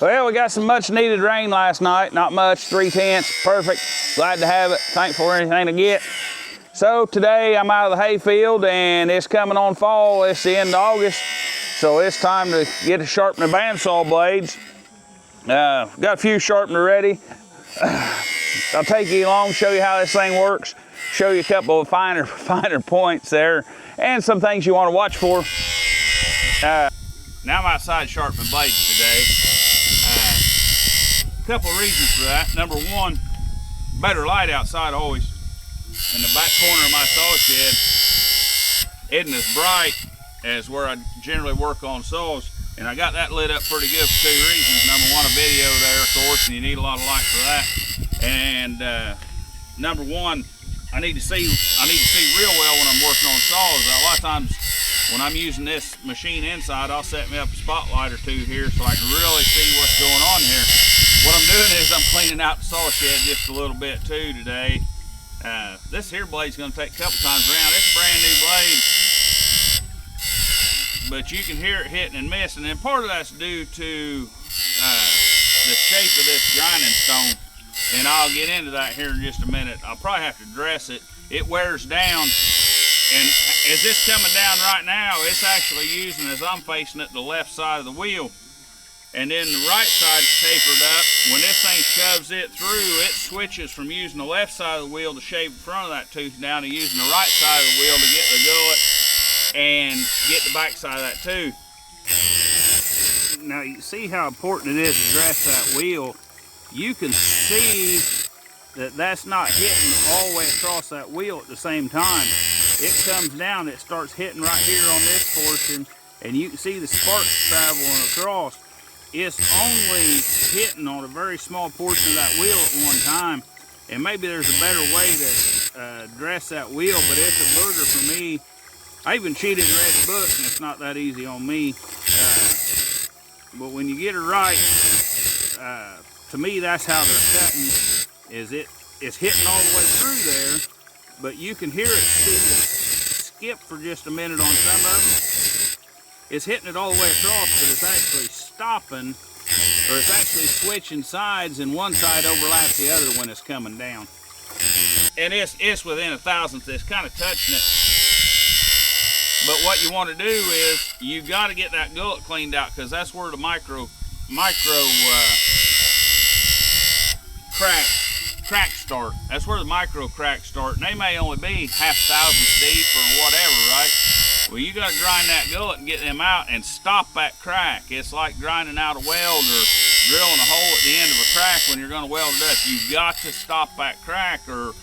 Well, we got some much needed rain last night. Not much, 3/10, perfect. Glad to have it, thankful for anything to get. So today I'm out of the hay field and it's coming on fall. It's the end of August. So it's time to get to sharpen the bandsaw blades. Got a few sharpener ready. I'll take you along, show you how this thing works, show you a couple of finer points there, and some things you want to watch for. Now I'm outside sharpening blades today. A couple of reasons for that. Number one, better light outside always. In the back corner of my saw shed isn't as bright as where I generally work on saws, and I got that lit up pretty good for two reasons. Number one, a video there, of course, and you need a lot of light for that. And number one, I need to see real well when I'm working on saws. A lot of times when I'm using this machine inside, I'll set me up a spotlight or two here so I can really see what's going on here. What I'm doing is I'm cleaning out the saw shed just a little bit too today. This here blade's gonna take a couple times around. It's a brand new blade, but you can hear it hitting and missing, and part of that's due to the shape of this grinding stone, and I'll get into that here in just a minute. I'll probably have to dress it. It wears down, and as it's coming down right now, it's actually using, as I'm facing it, the left side of the wheel. And then the right side's tapered up. When this thing shoves it through, it switches from using the left side of the wheel to shave in front of that tooth down to using the right side of the wheel to get the gullet and get the back side of that tooth. Now you see how important it is to dress that wheel. You can see that that's not hitting all the way across that wheel at the same time. It comes down, it starts hitting right here on this portion, and you can see the sparks traveling across. It's only hitting on a very small portion of that wheel at one time, and maybe there's a better way to dress that wheel, but it's a burger for me. I even cheated and read the book, and it's not that easy on me. But when you get it right, to me that's how they're cutting, is it's hitting all the way through there, but you can hear it seem to skip for just a minute on some of them. It's hitting it all the way across, but it's actually stopping, or it's actually switching sides, and one side overlaps the other when it's coming down. And it's within a thousandth. It's kind of touching it. But what you want to do is you got to get that gullet cleaned out, because that's where the micro cracks start. That's where the micro cracks start, and they may only be half thousandths deep or whatever, right? Well, you got to grind that gullet and get them out and stop that crack. It's like grinding out a weld or drilling a hole at the end of a crack when you're going to weld it up. You've got to stop that crack, or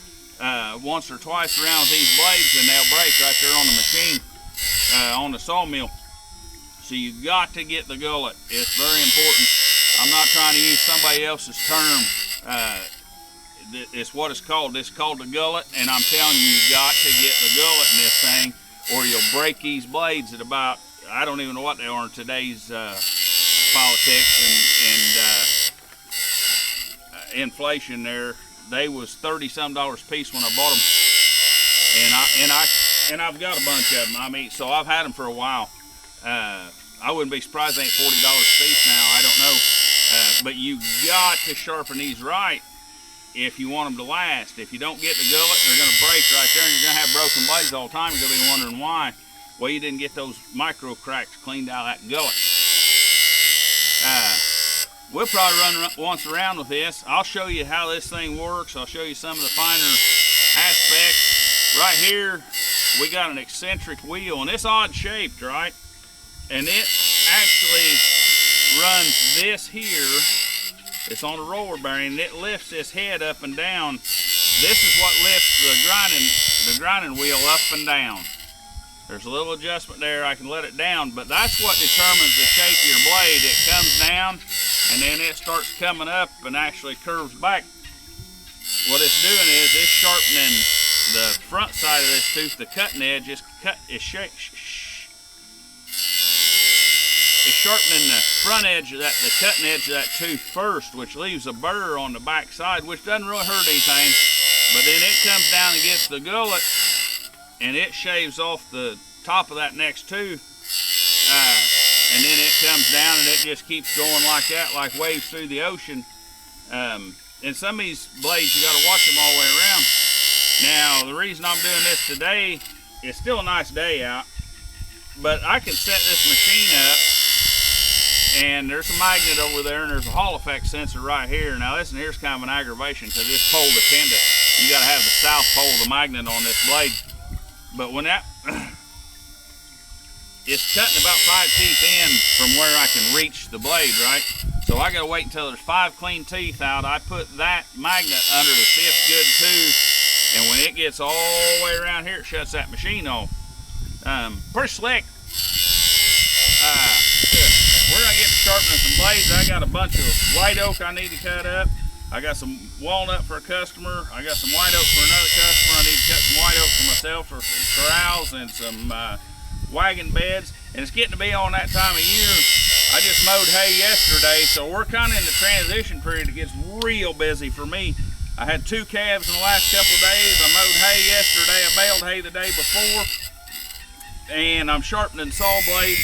once or twice around with these blades and they'll break right there on the machine, on the sawmill. So you've got to get the gullet. It's very important. I'm not trying to use somebody else's term. It's what it's called. It's called the gullet, and I'm telling you, you've got to get the gullet in this thing, or you'll break these blades at about, I don't even know what they are in today's politics and inflation there. They was $30-some a piece when I bought them, and I've got a bunch of them. I mean, so I've had them for a while. I wouldn't be surprised they ain't $40 a piece now. I don't know, but you got to sharpen these right if you want them to last. If you don't get the gullet, they're going to break right there, and you're going to have broken blades all the time. You're going to be wondering why. Well, you didn't get those micro cracks cleaned out of that gullet. We'll probably run once around with this. I'll show you how this thing works. I'll show you some of the finer aspects. Right here, we got an eccentric wheel, and it's odd shaped, right? And it actually runs this here. It's on a roller bearing, and it lifts this head up and down. This is what lifts the grinding wheel up and down. There's a little adjustment there. I can let it down, but that's what determines the shape of your blade. It comes down, and then it starts coming up and actually curves back. What it's doing is it's sharpening the front side of this tooth. The cutting edge is sharpening the front edge of the cutting edge of that tooth first, which leaves a burr on the back side, which doesn't really hurt anything. But then it comes down and gets the gullet, and it shaves off the top of that next tooth. and then it comes down and it just keeps going like that, like waves through the ocean. And some of these blades, you gotta watch them all the way around. Now, the reason I'm doing this today, it's still a nice day out, but I can set this machine up, and there's a magnet over there, and there's a Hall effect sensor right here. Now, listen, here's kind of an aggravation, because it's pole dependent. You gotta have the south pole of the magnet on this blade. But when that, it's cutting about 5 teeth in from where I can reach the blade, right? So I gotta wait until there's 5 clean teeth out. I put that magnet under the 5th good tooth, and when it gets all the way around here, it shuts that machine off. Pretty slick. We're gonna get to sharpening some blades. I got a bunch of white oak I need to cut up. I got some walnut for a customer. I got some white oak for another customer. I need to cut some white oak for myself for some corrals and some wagon beds. And it's getting to be on that time of year. I just mowed hay yesterday, so we're kind of in the transition period. It gets real busy for me. I had 2 calves in the last couple of days. I mowed hay yesterday. I baled hay the day before. And I'm sharpening saw blades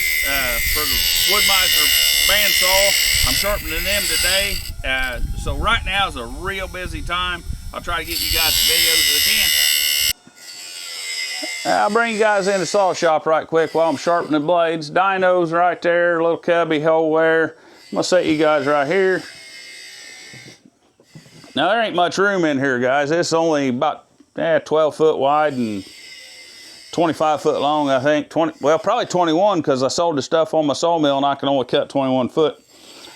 for the Wood-Mizer Bandsaw. I'm sharpening them today. So right now is a real busy time. I'll try to get you guys the videos as I can. I'll bring you guys in the saw shop right quick while I'm sharpening blades. Dyno's right there, little cubby hole there. I'm gonna set you guys right here. Now there ain't much room in here, guys. It's only about 12 foot wide and 25 foot long, I think. Well, probably 21, because I sold the stuff on my sawmill and I can only cut 21 foot.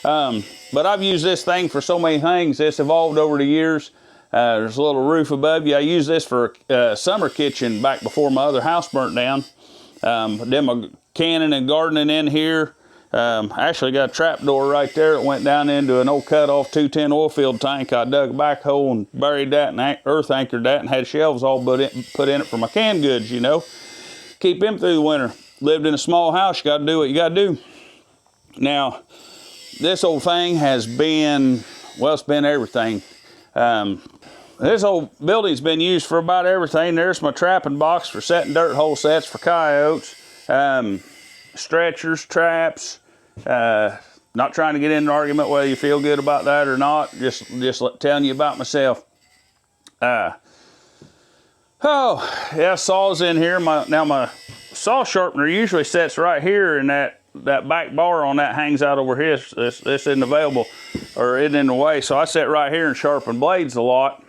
But I've used this thing for so many things. It's evolved over the years. There's a little roof above you. I used this for a summer kitchen back before my other house burnt down. Did my canning and gardening in here. Actually got a trap door right there that went down into an old cut-off 210 oil field tank. I dug a back hole and buried that and earth anchored that and had shelves all put in it for my canned goods, you know. Keep them through the winter. Lived in a small house, you gotta do what you gotta do. Now, this old thing has been, well, it's been everything. This old building's been used for about everything. There's my trapping box for setting dirt hole sets for coyotes. Stretchers, traps. Not trying to get in an argument whether you feel good about that or not. Just telling you about myself. Oh, yeah, saws in here. Now my saw sharpener usually sits right here, and that back bar on that hangs out over here. This isn't available, or isn't in the way. So I sit right here and sharpen blades a lot.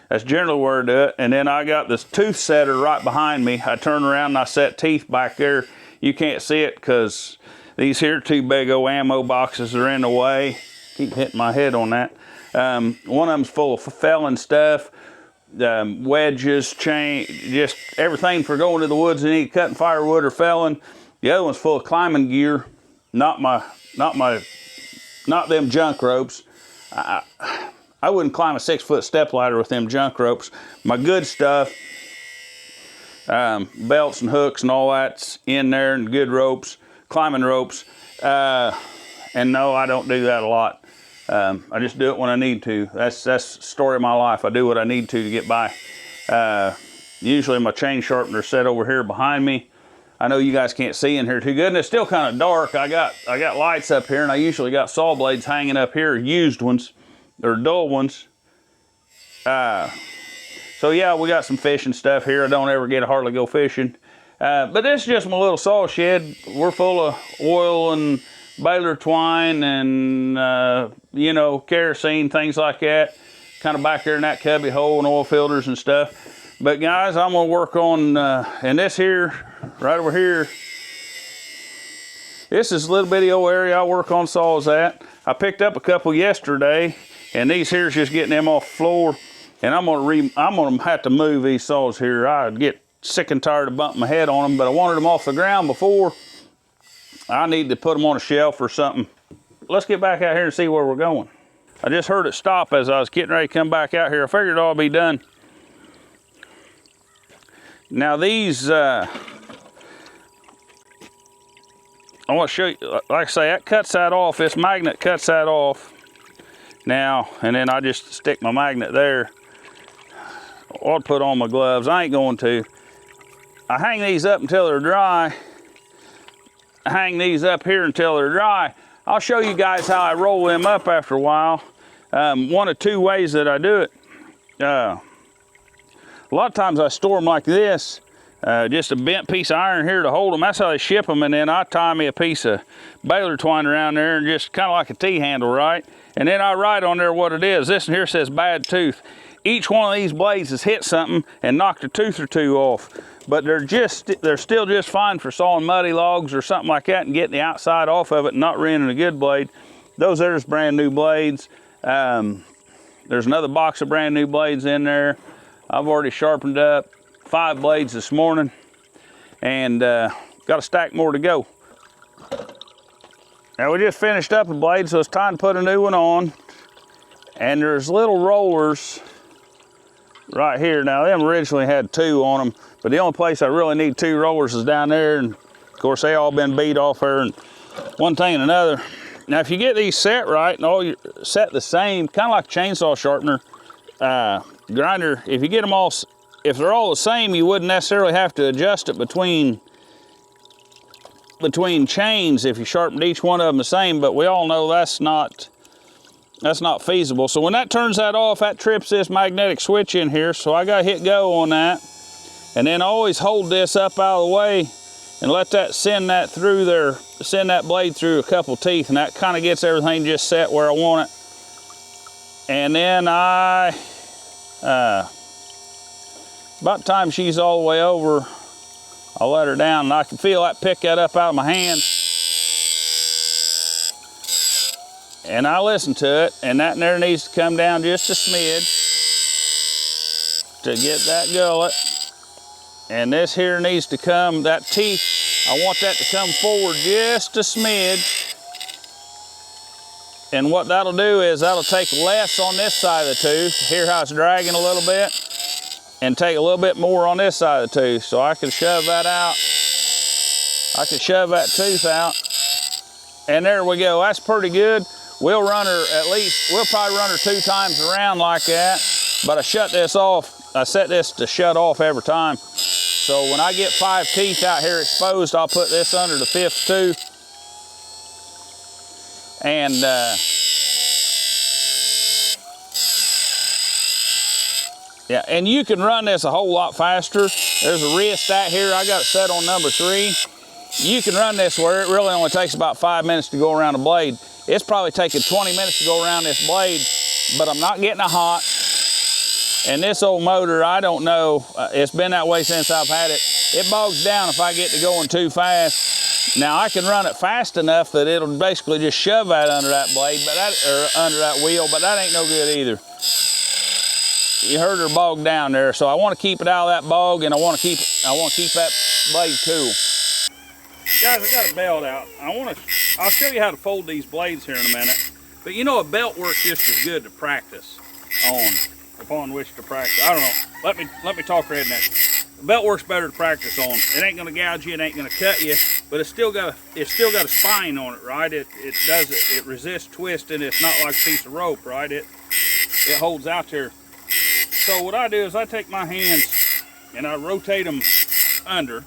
That's generally where I do it. And then I got this tooth setter right behind me. I turn around and I set teeth back there. You can't see it because these here 2 big old ammo boxes are in the way. Keep hitting my head on that. One of them's full of felon stuff, wedges, chain, just everything for going to the woods and either cutting firewood or felling. The other one's full of climbing gear, not them junk ropes. I wouldn't climb a 6-foot step ladder with them junk ropes. My good stuff, belts and hooks and all that's in there, and good ropes, climbing ropes. And no, I don't do that a lot. I just do it when I need to. That's the story of my life. I do what I need to get by. Usually my chain sharpener set over here behind me. I know you guys can't see in here too good, and it's still kind of dark. I got lights up here, and I usually got saw blades hanging up here, used ones, or dull ones. So yeah, we got some fishing stuff here. I don't ever get to hardly go fishing. But this is just my little saw shed. We're full of oil and baler twine and, you know, kerosene, things like that. Kind of back there in that cubby hole and oil filters and stuff. But guys, I'm gonna work on, and this here, right over here, this is a little bitty old area I work on saws at. I picked up a couple yesterday, and these here's just getting them off the floor. And I'm gonna have to move these saws here. I'd get sick and tired of bumping my head on them, but I wanted them off the ground before. I need to put them on a shelf or something. Let's get back out here and see where we're going. I just heard it stop as I was getting ready to come back out here. I figured it all be done. Now these, I want to show you, like I say, that cuts that off. This magnet cuts that off. Now, and then I just stick my magnet there. I'll put on my gloves. I ain't going to. I hang these up until they're dry. hang these up here until they're dry. I'll show you guys how I roll them up after a while. One of two ways that I do it. A lot of times I store them like this, just a bent piece of iron here to hold them. That's how they ship them, and then I tie me a piece of baler twine around there and just kind of like a T-handle, right? And then I write on there what it is. This one here says bad tooth. Each one of these blades has hit something and knocked a tooth or two off, but they're still just fine for sawing muddy logs or something like that and getting the outside off of it and not ruining a good blade. Those there's brand new blades. There's another box of brand new blades in there. I've already sharpened up 5 blades this morning, and got a stack more to go. Now we just finished up a blade, so it's time to put a new one on. And there's little rollers right here. Now them originally had 2 on them, but the only place I really need 2 rollers is down there, and of course they all been beat off her and one thing and another. Now if you get these set right and all you set the same, kind of like a chainsaw sharpener, grinder, if you get them all, if they're all the same, you wouldn't necessarily have to adjust it between chains if you sharpened each one of them the same, but we all know that's not feasible. So when that turns that off, that trips this magnetic switch in here, so I gotta hit go on that, and then always hold this up out of the way and let that send that blade through a couple teeth, and that kind of gets everything just set where I want it. And then about the time she's all the way over, I'll let her down, and I can feel that pick that up out of my hand. And I listen to it, and that there needs to come down just a smidge to get that gullet. And this here needs to come, that teeth, I want that to come forward just a smidge. And what that'll do is that'll take less on this side of the tooth. Hear how it's dragging a little bit? And take a little bit more on this side of the tooth. So I can shove that out. I can shove that tooth out. And there we go, that's pretty good. We'll run her we'll probably run her 2 times around like that, but I shut this off. I set this to shut off every time. So when I get 5 teeth out here exposed, I'll put this under the 5th tooth. And yeah, and you can run this a whole lot faster. There's a wrist out here. I got it set on number 3. You can run this where it really only takes about 5 minutes to go around the blade. It's probably taking 20 minutes to go around this blade, but I'm not getting it hot. And this old motor, I don't know, it's been that way since I've had it. It bogs down if I get to going too fast. Now I can run it fast enough that it'll basically just shove that under that blade, or under that wheel, but that ain't no good either. You heard her bog down there, so I want to keep it out of that bog, and I want to keep that blade cool. Guys, I got a belt out. I'll show you how to fold these blades here in a minute. But you know, a belt works just as good to practice upon which to practice. I don't know. Let me talk redneck. A belt works better to practice on. It ain't gonna gouge you, it ain't gonna cut you, but it's still got a spine on it, right? It resists twisting. It's not like a piece of rope, right? It holds out there. So what I do is I take my hands and I rotate them under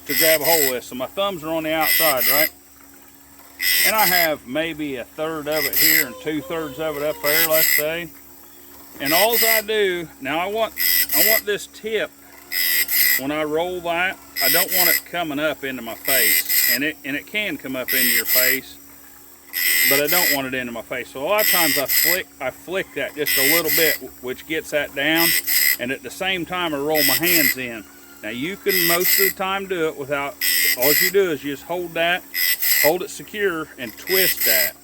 to grab a hold of this. So my thumbs are on the outside, right? And I have maybe 1/3 of it here and 2/3 of it up there, let's say. And all I do, now I want this tip, when I roll that, I don't want it coming up into my face. And it can come up into your face, but I don't want it into my face. So a lot of times I flick that just a little bit, which gets that down, and at the same time I roll my hands in. Now you can most of the time do it without, all you do is you just hold it secure and twist that.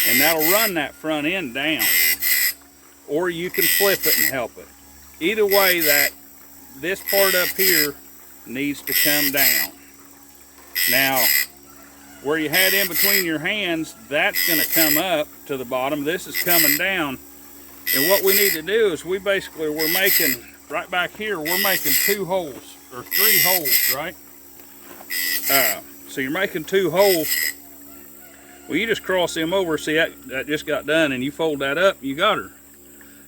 And that'll run that front end down. Or you can flip it and help it. Either way, this part up here needs to come down. Now, where you had in between your hands, that's gonna come up to the bottom. This is coming down. And what we need to do is we're making, right back here, we're making 2 holes, or 3 holes, right? So you're making 2 holes. Well, you just cross them over, see that just got done, and you fold that up, you got her.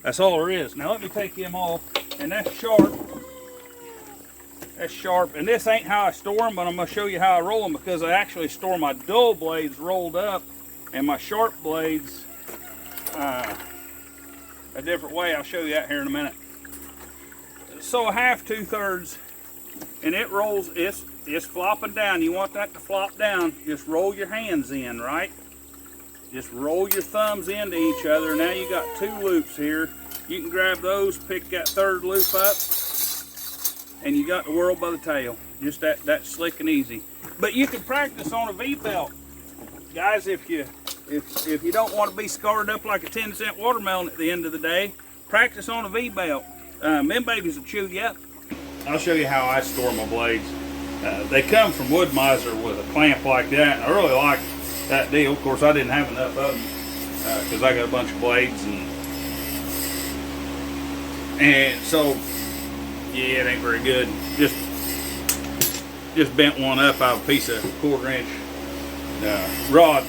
That's all there is. Now let me take them off, and that's sharp. That's sharp. And this ain't how I store them, but I'm going to show you how I roll them, because I actually store my dull blades rolled up and my sharp blades a different way. I'll show you that here in a minute. So a half, 2/3, and it rolls, it's flopping down. You want that to flop down, just roll your hands in, right? Just roll your thumbs into each other. Now you got 2 loops here. You can grab those, pick that 3rd loop up, and you got the world by the tail. Just that slick and easy. But you can practice on a V-belt. Guys, if you don't want to be scarred up like a 10-cent watermelon at the end of the day, practice on a V-belt. Them babies will chew you up. I'll show you how I store my blades. They come from Wood-Mizer with a clamp like that. I really like that deal. Of course, I didn't have enough of them because I got a bunch of blades, and so yeah, it ain't very good. Just bent one up out of a piece of 1/4-inch rod.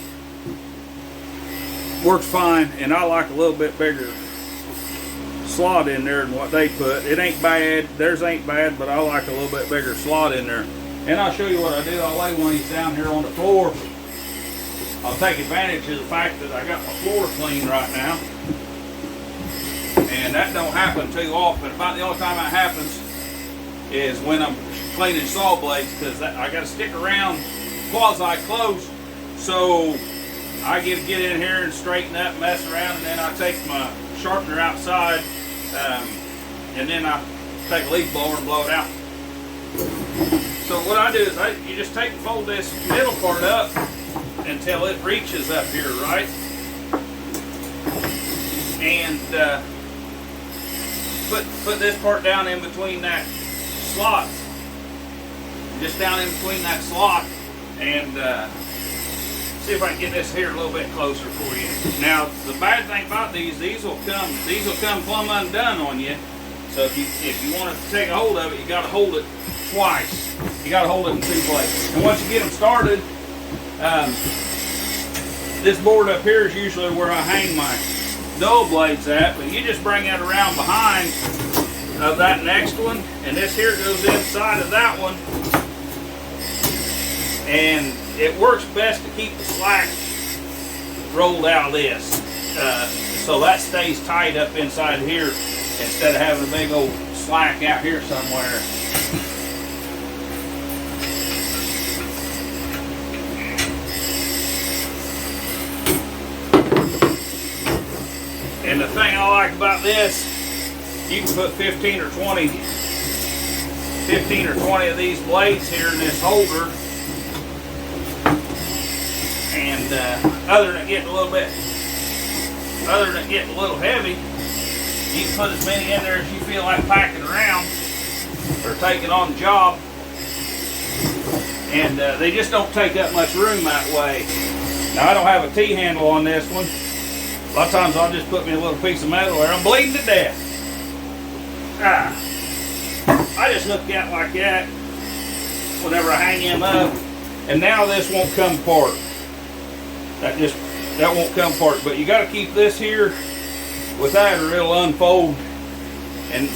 Works fine, and I like a little bit bigger slot in there than what they put. It ain't bad, theirs ain't bad, but I like a little bit bigger slot in there. And I'll show you what I do. I'll lay one of these down here on the floor. I'll take advantage of the fact that I got my floor clean right now. And that don't happen too often. About the only time that happens is when I'm cleaning saw blades, because I got to stick around quasi-close. So I get in here and straighten up, mess around, and then I take my sharpener outside, and then I take a leaf blower and blow it out. So what I do is you just fold this middle part up until it reaches up here, right? And put this part down in between that slot, just down in between that slot, and see if I can get this here a little bit closer for you. Now, the bad thing about these will come plumb undone on you. So if you want to take a hold of it, you got to hold it twice. You got to hold it in 2 places. And once you get them started, this board up here is usually where I hang my dull blades at, but you just bring that around behind of that next one, and this here goes inside of that one, and it works best to keep the slack rolled out of this, so that stays tight up inside here instead of having a big old slack out here somewhere. And the thing I like about this, you can put 15 or 20 of these blades here in this holder, and other than getting a little heavy, you can put as many in there as you feel like packing around or taking on the job, and they just don't take up much room that way. Now, I don't have a T-handle on this one. A lot of times I'll just put me a little piece of metal there. I'm bleeding to death. I just hook out like that whenever I hang him up, and now this won't come apart. That won't come apart. But you got to keep this here with that, or it'll unfold. And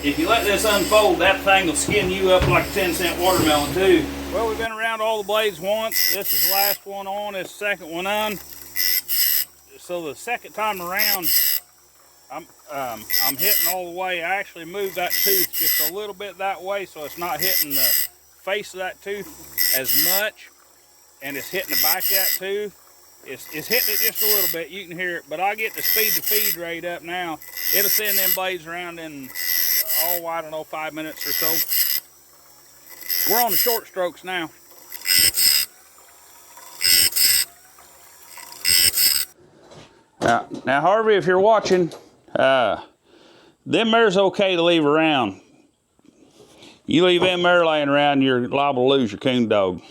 if you let this unfold, that thing will skin you up like a 10-cent watermelon too. Well, we've been around all the blades once. This is the last one on. This second one on. So the second time around, I'm hitting all the way. I actually moved that tooth just a little bit that way, so it's not hitting the face of that tooth as much, and it's hitting the back of that tooth. It's hitting it just a little bit. You can hear it, but I get the speed to feed rate up now. It'll send them blades around in, I don't know, 5 minutes or so. We're on the short strokes now. Now Harvey, if you're watching, them mares okay to leave around. You leave them mare laying around, you're liable to lose your coon dog.